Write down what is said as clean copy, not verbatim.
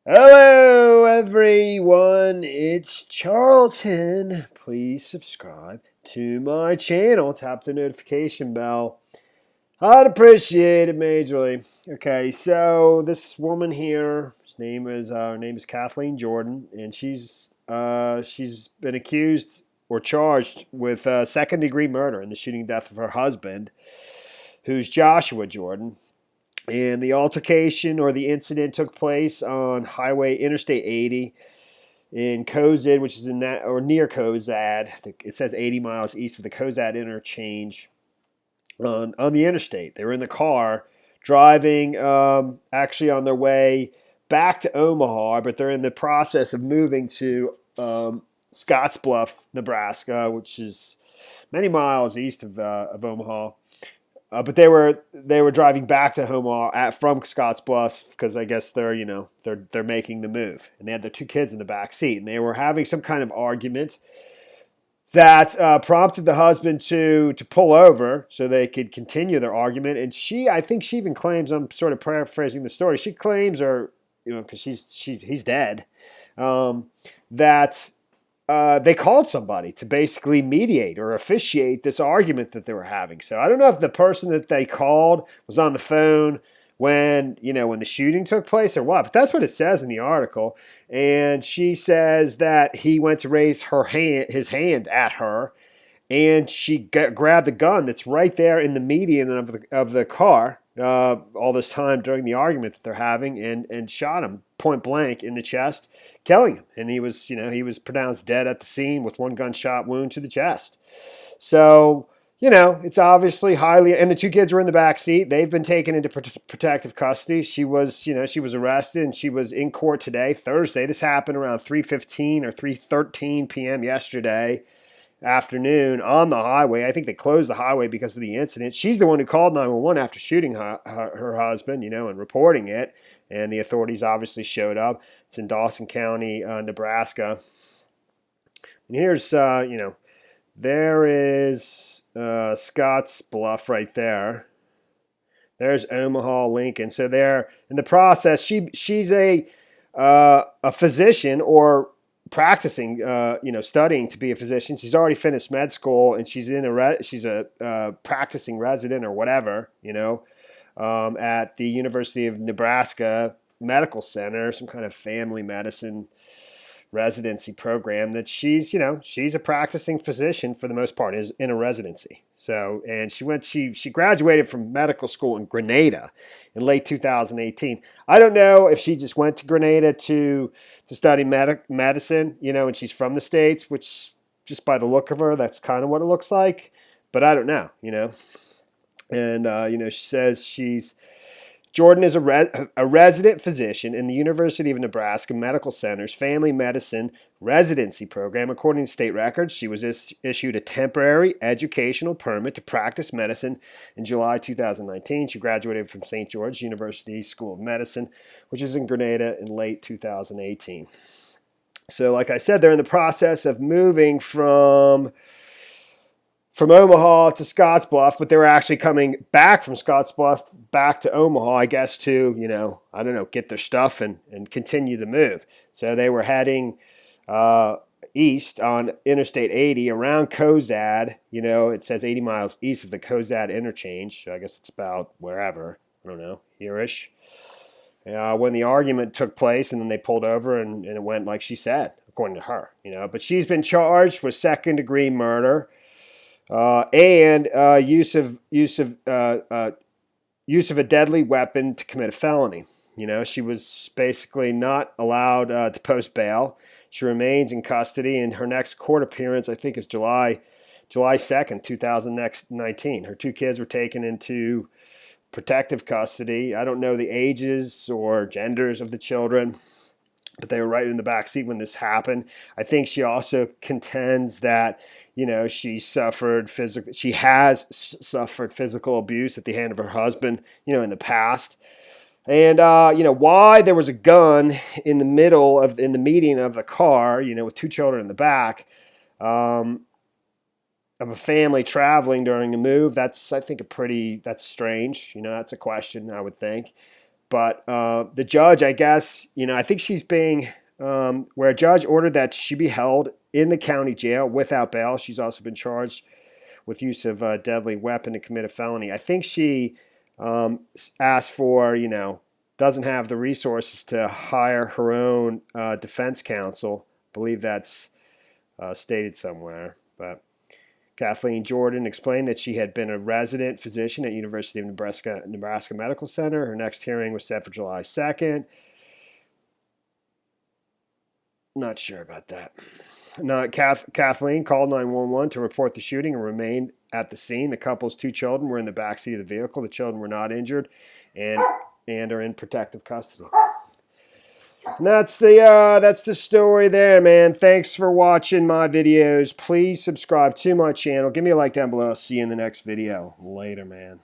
Hello, everyone. It's Charlton. Please subscribe to my channel. Tap the notification bell. I'd appreciate it majorly. Okay, so this woman here, her name is Kathleen Jordan, and she's been accused or charged with second-degree murder in the shooting death of her husband, who's Joshua Jordan. And the altercation or the incident took place on Highway Interstate 80 in Cozad, which is in that or near Cozad. It says 80 miles east of the Cozad interchange on the interstate. They were in the car driving, actually on their way back to Omaha, but they're in the process of moving to Scottsbluff, Nebraska, which is many miles east of Omaha. But they were driving back to Omaha from Scottsbluff because I guess they're making the move, and they had their two kids in the back seat, and they were having some kind of argument that prompted the husband to pull over so they could continue their argument. And I think she even claims, I'm sort of paraphrasing the story, she claims, or because he's dead, that they called somebody to basically mediate or officiate this argument that they were having. So I don't know if the person that they called was on the phone when the shooting took place or what, but that's what it says in the article. And she says that he went to raise his hand at her, and she grabbed the gun that's right there in the median of the car all this time during the argument that they're having, and shot him point blank in the chest, killing him. And he was pronounced dead at the scene with one gunshot wound to the chest. So it's obviously highly, and the two kids were in the back seat. They've been taken into protective custody. She was arrested, and she was in court today, Thursday. This happened around 3:15 or 3:13 p.m. yesterday afternoon on the highway. I think they closed the highway because of the incident. She's the one who called 911 after shooting her husband, and reporting it. And the authorities obviously showed up. It's in Dawson County, Nebraska. And here's, there is Scotts Bluff right there. There's Omaha, Lincoln. So they're in the process. She's a physician, or practicing, studying to be a physician. She's already finished med school, and she's a practicing resident or whatever, at the University of Nebraska Medical Center, some kind of family medicine residency program that she's a practicing physician for the most part, is in a residency. So, and she graduated from medical school in Grenada in late 2018. I don't know if she just went to Grenada to study medicine, and she's from the States, which just by the look of her, that's kind of what it looks like. But I don't know, And, she says Jordan is a resident physician in the University of Nebraska Medical Center's Family Medicine Residency Program. According to state records, she was issued a temporary educational permit to practice medicine in July 2019. She graduated from St. George University School of Medicine, which is in Grenada, in late 2018. So, like I said, they're in the process of moving from Omaha to Scottsbluff, but they were actually coming back from Scottsbluff back to Omaha, I guess, to, I don't know, get their stuff and continue the move. So they were heading east on Interstate 80 around Cozad. It says 80 miles east of the Cozad interchange. So I guess it's about wherever, I don't know, here-ish. When the argument took place, and then they pulled over, and it went like she said, according to her. But she's been charged with second-degree murder. And use of a deadly weapon to commit a felony. She was basically not allowed to post bail. She remains in custody, and her next court appearance, I think, is July 2nd, 2019. Her two kids were taken into protective custody. I don't know the ages or genders of the children, but they were right in the back seat when this happened. I think she also contends that, she has suffered physical abuse at the hand of her husband, in the past. And, why there was a gun in the median of the car, with two children in the back, of a family traveling during the move. That's, I think, that's strange. That's a question, I would think. But the judge, I guess, I think she's being, where a judge ordered that she be held in the county jail without bail. She's also been charged with use of a deadly weapon to commit a felony. I think she asked for, doesn't have the resources to hire her own defense counsel. I believe that's stated somewhere. But Kathleen Jordan explained that she had been a resident physician at University of Nebraska Medical Center. Her next hearing was set for July 2nd. Not sure about that. Kathleen called 911 to report the shooting and remained at the scene. The couple's 2 children were in the backseat of the vehicle. The children were not injured and are in protective custody. And that's the story there, man. Thanks for watching my videos. Please subscribe to my channel. Give me a like down below. I'll see you in the next video. Later, man.